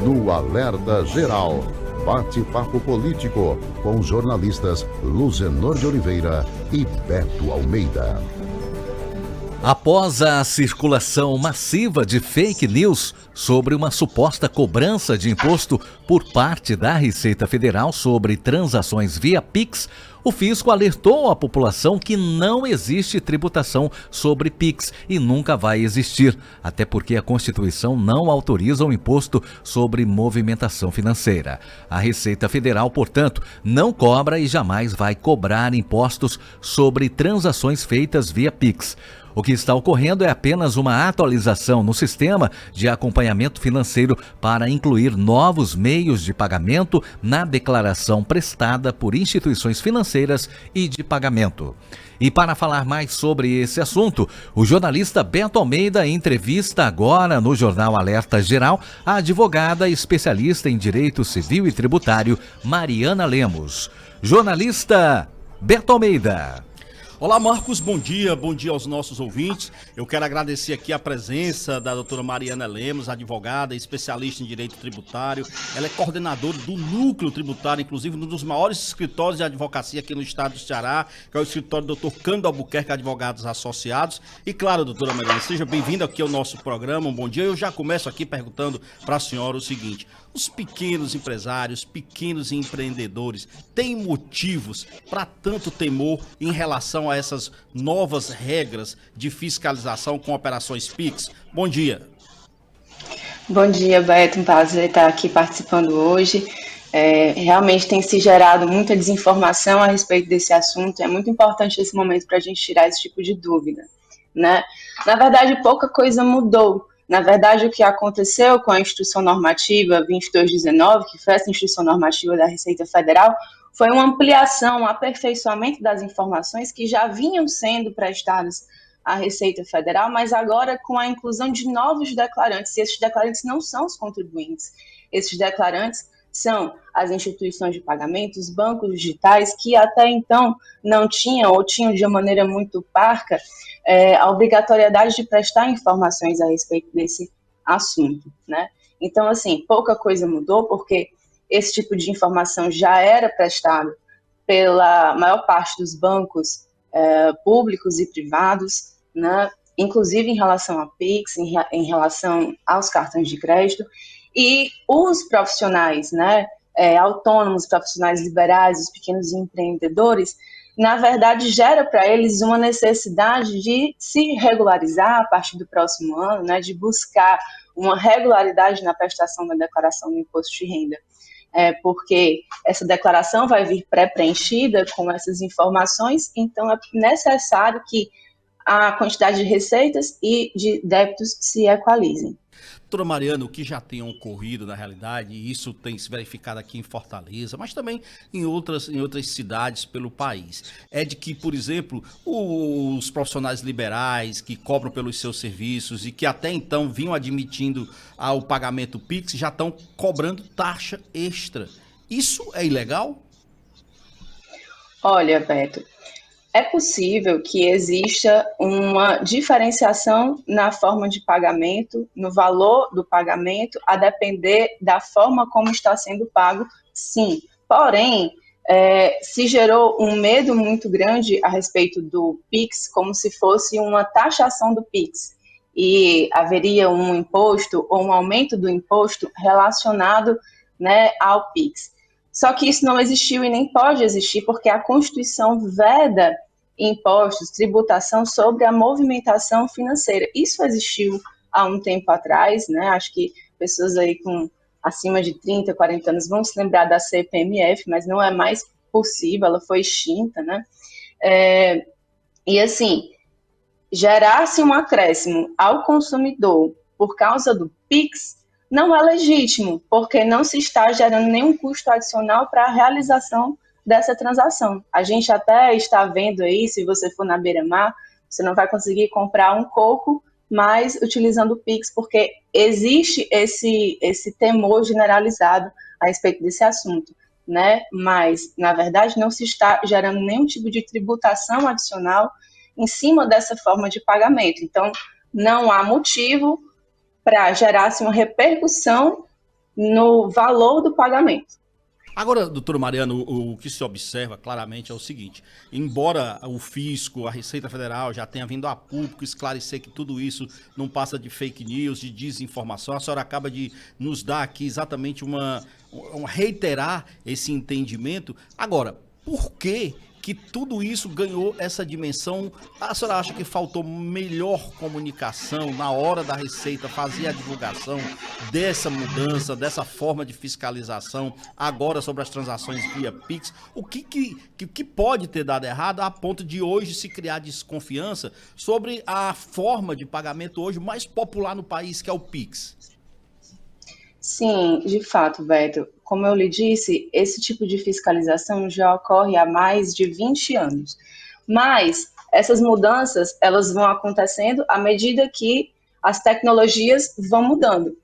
no Alerta Geral. Bate-papo político com jornalistas Luzenor de Oliveira e Beto Almeida. Após a circulação massiva de fake news sobre uma suposta cobrança de imposto por parte da Receita Federal sobre transações via Pix, o fisco alertou a população que não existe tributação sobre Pix e nunca vai existir, até porque a Constituição não autoriza o imposto sobre movimentação financeira. A Receita Federal, portanto, não cobra e jamais vai cobrar impostos sobre transações feitas via Pix. O que está ocorrendo é apenas uma atualização no sistema de acompanhamento financeiro para incluir novos meios de pagamento na declaração prestada por instituições financeiras e de pagamento. E para falar mais sobre esse assunto, o jornalista Beto Almeida entrevista agora no Jornal Alerta Geral a advogada especialista em direito civil e tributário, Mariana Lemos. Jornalista Beto Almeida. Olá, Marcos, bom dia aos nossos ouvintes. Eu quero agradecer aqui a presença da doutora Mariana Lemos, advogada, especialista em direito tributário. Ela é coordenadora do Núcleo Tributário, inclusive um dos maiores escritórios de advocacia aqui no estado do Ceará, que é o escritório do Dr. Cândido Albuquerque Advogados Associados. E claro, doutora Mariana, seja bem-vinda aqui ao nosso programa, um bom dia. Eu já começo aqui perguntando para a senhora o seguinte: os pequenos empresários, pequenos empreendedores, têm motivos para tanto temor em relação a essas novas regras de fiscalização com operações Pix? Bom dia. Bom dia, Beto. Um prazer estar aqui participando hoje. Realmente tem se gerado muita desinformação a respeito desse assunto. É muito importante esse momento para a gente tirar esse tipo de dúvida, né? Na verdade, pouca coisa mudou. Na verdade, o que aconteceu com a Instrução Normativa 2219, que foi essa Instrução Normativa da Receita Federal, foi uma ampliação, um aperfeiçoamento das informações que já vinham sendo prestadas à Receita Federal, mas agora com a inclusão de novos declarantes. E esses declarantes não são os contribuintes, esses declarantes são as instituições de pagamento, os bancos digitais, que até então não tinham, ou tinham de uma maneira muito parca, a obrigatoriedade de prestar informações a respeito desse assunto, né? Então, assim, pouca coisa mudou, porque esse tipo de informação já era prestado pela maior parte dos bancos públicos e privados, né? Inclusive em relação a Pix, em relação aos cartões de crédito. E os profissionais, né, autônomos, profissionais liberais, os pequenos empreendedores, na verdade, gera para eles uma necessidade de se regularizar a partir do próximo ano, né, de buscar uma regularidade na prestação da declaração do imposto de renda. Porque essa declaração vai vir pré-preenchida com essas informações, então é necessário que a quantidade de receitas e de débitos se equalizem. Doutora Mariana, o que já tem ocorrido na realidade, e isso tem se verificado aqui em Fortaleza, mas também em outras cidades pelo país, é de que, por exemplo, os profissionais liberais que cobram pelos seus serviços e que até então vinham admitindo o pagamento Pix, já estão cobrando taxa extra. Isso é ilegal? Olha, Beto, é possível que exista uma diferenciação na forma de pagamento, no valor do pagamento, a depender da forma como está sendo pago, sim. Porém, se gerou um medo muito grande a respeito do Pix, como se fosse uma taxação do Pix, e haveria um imposto ou um aumento do imposto relacionado, né, ao Pix. Só que isso não existiu e nem pode existir, porque a Constituição veda impostos, tributação sobre a movimentação financeira. Isso existiu há um tempo atrás, né? Acho que pessoas aí com acima de 30, 40 anos vão se lembrar da CPMF, mas não é mais possível, ela foi extinta, né? E assim, gerar-se um acréscimo ao consumidor por causa do Pix não é legítimo, porque não se está gerando nenhum custo adicional para a realização dessa transação. A gente até está vendo aí, se você for na Beira-Mar, você não vai conseguir comprar um coco mais utilizando o Pix, porque existe esse temor generalizado a respeito desse assunto, né? Mas, na verdade, não se está gerando nenhum tipo de tributação adicional em cima dessa forma de pagamento. Então, não há motivo para gerar-se uma repercussão no valor do pagamento. Agora, doutora Mariana, o que se observa claramente é o seguinte: embora o fisco, a Receita Federal já tenha vindo a público esclarecer que tudo isso não passa de fake news, de desinformação, a senhora acaba de nos dar aqui exatamente reiterar esse entendimento. Agora, por que tudo isso ganhou essa dimensão? A senhora acha que faltou melhor comunicação na hora da Receita fazer a divulgação dessa mudança, dessa forma de fiscalização agora sobre as transações via Pix? O que pode ter dado errado a ponto de hoje se criar desconfiança sobre a forma de pagamento hoje mais popular no país, que é o Pix? Sim, de fato, Beto. Como eu lhe disse, esse tipo de fiscalização já ocorre há mais de 20 anos. Mas essas mudanças, elas vão acontecendo à medida que as tecnologias vão mudando.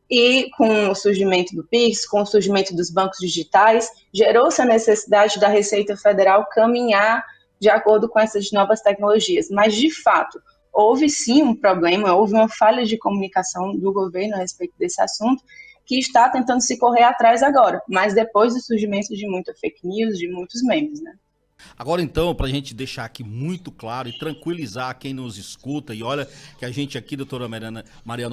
E com o surgimento do Pix, com o surgimento dos bancos digitais, gerou-se a necessidade da Receita Federal caminhar de acordo com essas novas tecnologias. Mas, de fato, houve sim um problema, houve uma falha de comunicação do governo a respeito desse assunto, que está tentando se correr atrás agora, mas depois do surgimento de muita fake news, de muitos memes, né? Agora então, para a gente deixar aqui muito claro e tranquilizar quem nos escuta, e olha que a gente aqui, doutora Mariana,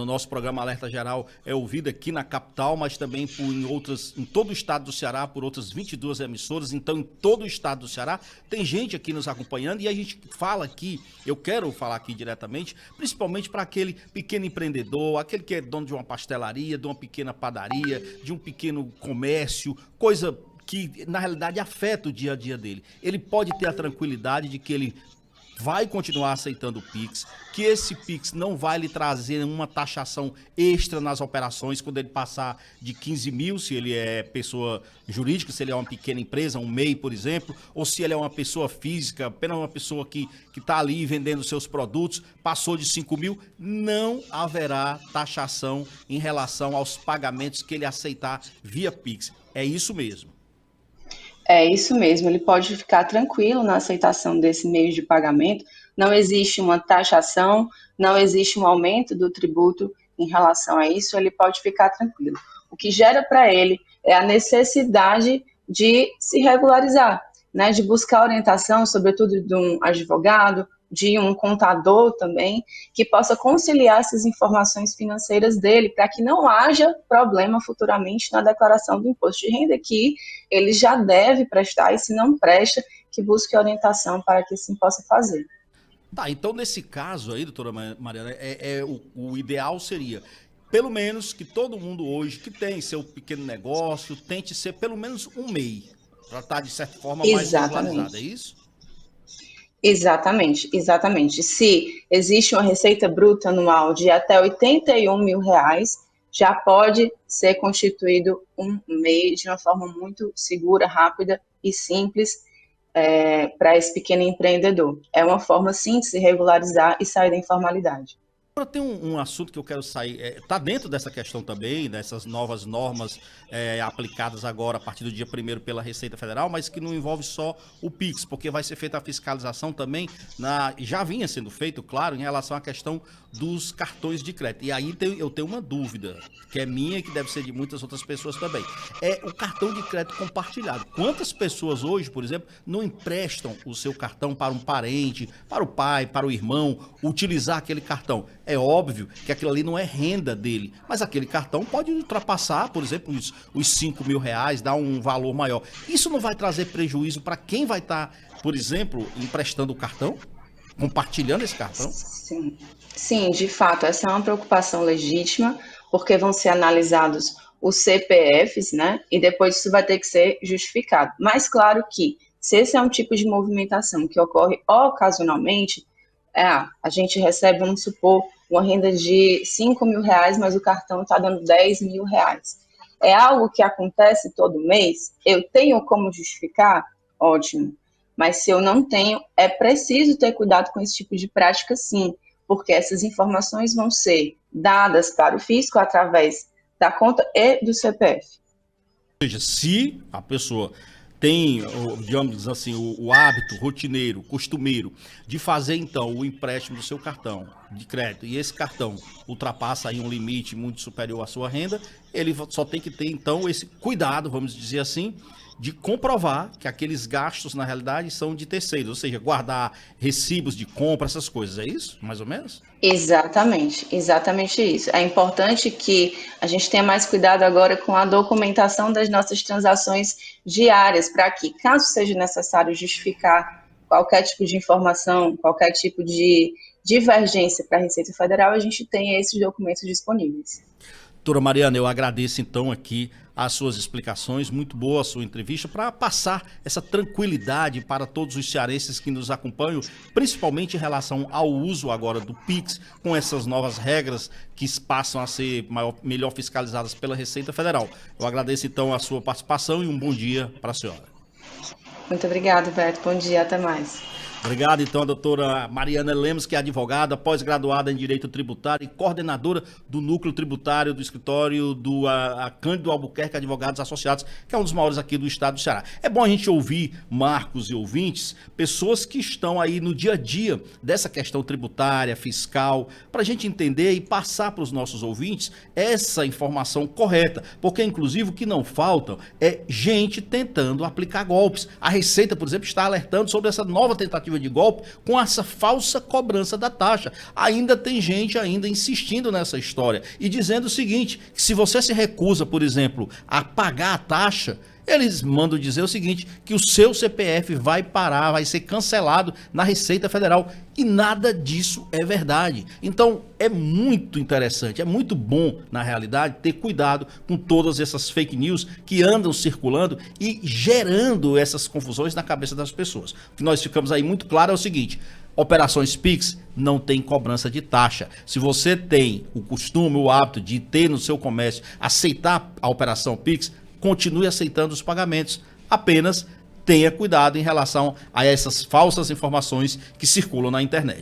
o nosso programa Alerta Geral é ouvido aqui na capital, mas também em todo o estado do Ceará, por outras 22 emissoras, então em todo o estado do Ceará tem gente aqui nos acompanhando, e a gente fala aqui, eu quero falar aqui diretamente, principalmente para aquele pequeno empreendedor, aquele que é dono de uma pastelaria, de uma pequena padaria, de um pequeno comércio, coisa que na realidade afeta o dia a dia dele. Ele pode ter a tranquilidade de que ele vai continuar aceitando o Pix, que esse Pix não vai lhe trazer uma taxação extra nas operações quando ele passar de 15 mil, se ele é pessoa jurídica, se ele é uma pequena empresa, um MEI, por exemplo, ou se ele é uma pessoa física, apenas uma pessoa que está ali vendendo seus produtos, passou de 5 mil, não haverá taxação em relação aos pagamentos que ele aceitar via Pix. É isso mesmo. É isso mesmo, ele pode ficar tranquilo na aceitação desse meio de pagamento, não existe uma taxação, não existe um aumento do tributo em relação a isso, ele pode ficar tranquilo. O que gera para ele é a necessidade de se regularizar, né, de buscar orientação, sobretudo de um advogado, de um contador também, que possa conciliar essas informações financeiras dele, para que não haja problema futuramente na declaração do imposto de renda, que ele já deve prestar, e se não presta, que busque orientação para que assim possa fazer. Tá, então nesse caso aí, doutora Mariana, o ideal seria, pelo menos, que todo mundo hoje que tem seu pequeno negócio, tente ser pelo menos um MEI, para estar de certa forma mais regularizado, é isso? Exatamente, exatamente. Se existe uma receita bruta anual de até R$81 mil, já pode ser constituído um MEI de uma forma muito segura, rápida e simples para esse pequeno empreendedor. É uma forma, sim, de se regularizar e sair da informalidade. Agora tem um assunto que eu quero sair, está dentro dessa questão também, dessas novas normas aplicadas agora a partir do dia 1º pela Receita Federal, mas que não envolve só o Pix, porque vai ser feita a fiscalização também, já vinha sendo feito, claro, em relação à questão dos cartões de crédito. E aí eu tenho uma dúvida, que é minha e que deve ser de muitas outras pessoas também. É o cartão de crédito compartilhado. Quantas pessoas hoje, por exemplo, não emprestam o seu cartão para um parente, para o pai, para o irmão, utilizar aquele cartão? É óbvio que aquilo ali não é renda dele, mas aquele cartão pode ultrapassar, por exemplo, os 5 mil reais, dar um valor maior. Isso não vai trazer prejuízo para quem vai estar, por exemplo, emprestando o cartão? Compartilhando esse cartão? Sim, de fato, essa é uma preocupação legítima, porque vão ser analisados os CPFs, né? E depois isso vai ter que ser justificado. Mas claro que, se esse é um tipo de movimentação que ocorre ocasionalmente, a gente recebe, vamos supor, uma renda de 5 mil reais, mas o cartão está dando 10 mil reais. É algo que acontece todo mês? Eu tenho como justificar? Ótimo. Mas se eu não tenho, é preciso ter cuidado com esse tipo de prática, sim, porque essas informações vão ser dadas para o fisco através da conta e do CPF. Ou seja, se a pessoa tem, digamos assim, o hábito rotineiro, costumeiro, de fazer então o empréstimo do seu cartão de crédito, e esse cartão ultrapassa aí um limite muito superior à sua renda, ele só tem que ter então esse cuidado, vamos dizer assim, de comprovar que aqueles gastos, na realidade, são de terceiros, ou seja, guardar recibos de compra, essas coisas, é isso, mais ou menos? Exatamente isso. É importante que a gente tenha mais cuidado agora com a documentação das nossas transações diárias, para que, caso seja necessário justificar qualquer tipo de informação, qualquer tipo de divergência para a Receita Federal, a gente tenha esses documentos disponíveis. Doutora Mariana, eu agradeço então aqui as suas explicações, muito boa a sua entrevista, para passar essa tranquilidade para todos os cearenses que nos acompanham, principalmente em relação ao uso agora do Pix, com essas novas regras que passam a ser melhor fiscalizadas pela Receita Federal. Eu agradeço então a sua participação e um bom dia para a senhora. Muito obrigada, Beto. Bom dia, até mais. Obrigado, então, a doutora Mariana Lemos, que é advogada, pós-graduada em Direito Tributário e coordenadora do Núcleo Tributário do escritório do Cândido Albuquerque Advogados Associados, que é um dos maiores aqui do estado do Ceará. É bom a gente ouvir, Marcos e ouvintes, pessoas que estão aí no dia a dia dessa questão tributária, fiscal, para a gente entender e passar para os nossos ouvintes essa informação correta, porque, inclusive, o que não falta é gente tentando aplicar golpes. A Receita, por exemplo, está alertando sobre essa nova tentativa de golpe com essa falsa cobrança da taxa. Ainda tem gente ainda insistindo nessa história e dizendo o seguinte, que se você se recusa, por exemplo, a pagar a taxa, eles mandam dizer o seguinte, que o seu CPF vai parar, vai ser cancelado na Receita Federal. E nada disso é verdade. Então, é muito interessante, é muito bom, na realidade, ter cuidado com todas essas fake news que andam circulando e gerando essas confusões na cabeça das pessoas. O que nós ficamos aí muito claro é o seguinte, operações Pix não tem cobrança de taxa. Se você tem o costume, o hábito de ter no seu comércio, aceitar a operação Pix, continue aceitando os pagamentos, apenas tenha cuidado em relação a essas falsas informações que circulam na internet.